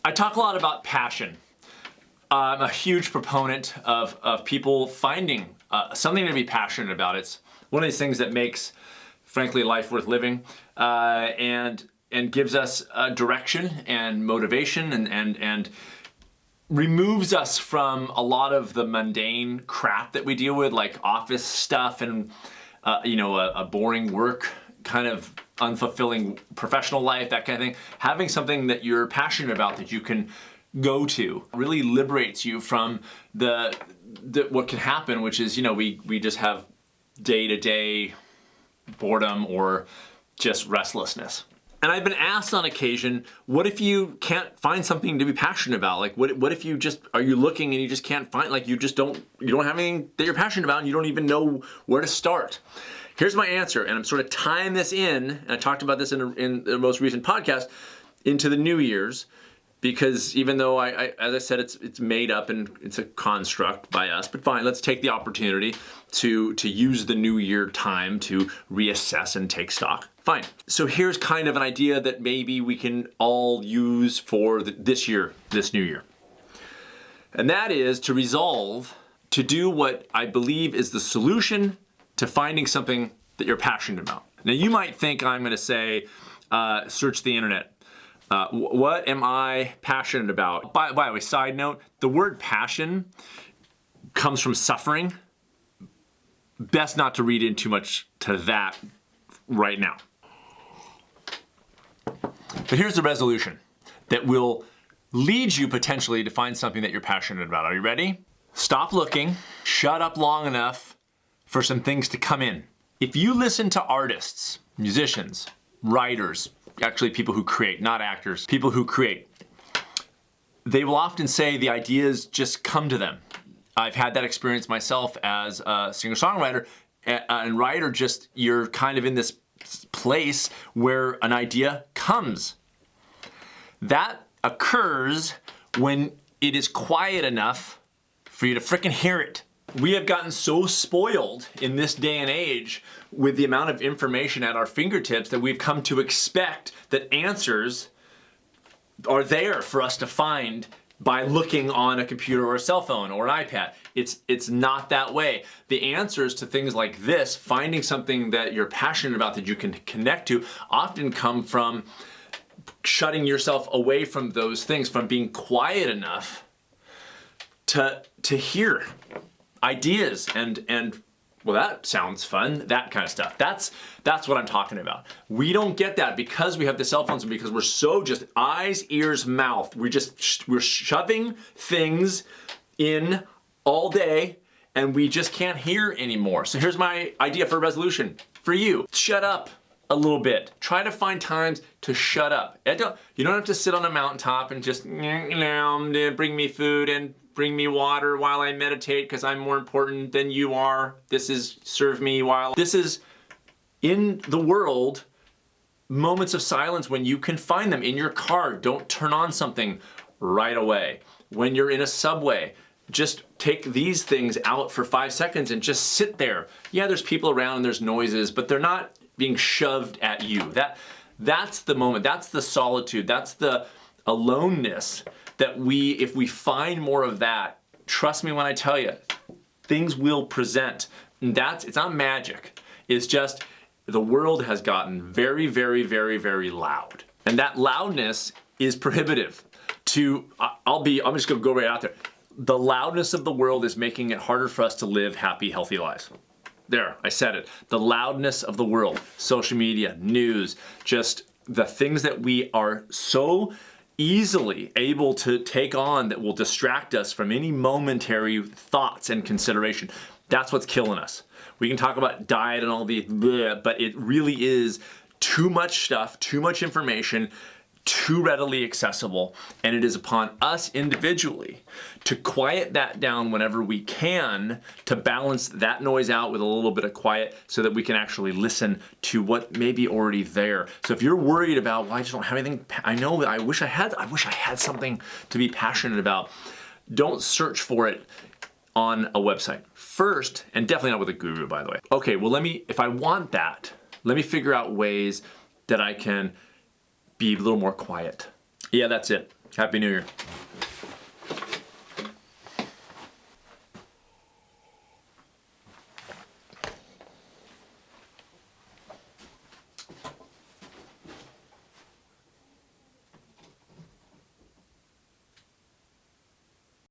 I talk a lot about passion. I'm a huge proponent of people finding something to be passionate about. It's one of these things that makes, frankly, life worth living, and gives us direction and motivation, and removes us from a lot of the mundane crap that we deal with, like office stuff and a boring work, kind of unfulfilling professional life, that kind of thing. Having something that you're passionate about that you can go to really liberates you from the what can happen, which is, we just have day-to-day boredom or just restlessness. And I've been asked on occasion, what if you can't find something to be passionate about? Like, what if you just, are you looking and you just can't find, like, you don't have anything that you're passionate about and you don't even know where to start? Here's my answer, and I'm sort of tying this in, and I talked about this in the most recent podcast, into the New Year's, because even though as I said, it's made up and it's a construct by us, but fine, let's take the opportunity to use the New Year time to reassess and take stock. Fine. So here's kind of an idea that maybe we can all use for this new year. And that is to resolve to do what I believe is the solution to finding something that you're passionate about. Now you might think I'm gonna say, search the internet. What am I passionate about? By the way, side note, the word passion comes from suffering. Best not to read in too much to that right now. But here's the resolution that will lead you potentially to find something that you're passionate about. Are you ready? Stop looking, shut up long enough for some things to come in. If you listen to artists, musicians, writers, actually people who create, not actors, people who create, they will often say the ideas just come to them. I've had that experience myself as a singer-songwriter and writer. Just, you're kind of in this place where an idea comes. That occurs when it is quiet enough for you to frickin' hear it. We have gotten so spoiled in this day and age with the amount of information at our fingertips that we've come to expect that answers are there for us to find by looking on a computer or a cell phone or an iPad. It's not that way. The answers to things like this, finding something that you're passionate about that you can connect to, often come from shutting yourself away from those things, from being quiet enough to hear ideas and well, that sounds fun, that kind of stuff. That's what I'm talking about. We don't get that because we have the cell phones and because we're so just eyes, ears, mouth. We're shoving things in all day and we just can't hear anymore. So here's my idea for a resolution for you. Shut up a little bit. Try to find times to shut up. You don't have to sit on a mountaintop and just bring me food and bring me water while I meditate because I'm more important than you are. This is serve me while. This is in the world, moments of silence when you can find them in your car. Don't turn on something right away. When you're in a subway, just take these things out for 5 seconds and just sit there. Yeah, there's people around and there's noises, but they're not being shoved at you. That's the moment, that's the solitude, that's the aloneness that if we find more of that, trust me when I tell you, things will present. And it's not magic. It's just the world has gotten very, very, very, very loud. And that loudness is prohibitive I'm just gonna go right out there. The loudness of the world is making it harder for us to live happy, healthy lives. There, I said it. The loudness of the world, social media, news, just the things that we are so easily able to take on that will distract us from any momentary thoughts and consideration. That's what's killing us. We can talk about diet and all the bleh, but it really is too much stuff, too much information, too readily accessible, and it is upon us individually to quiet that down whenever we can, to balance that noise out with a little bit of quiet so that we can actually listen to what may be already there. So if you're worried about, well, I just don't have anything, I wish I had something to be passionate about, don't search for it on a website first, and definitely not with a guru, by the way. Okay, well, if I want that, let me figure out ways that I can be a little more quiet. Yeah, that's it. Happy New Year.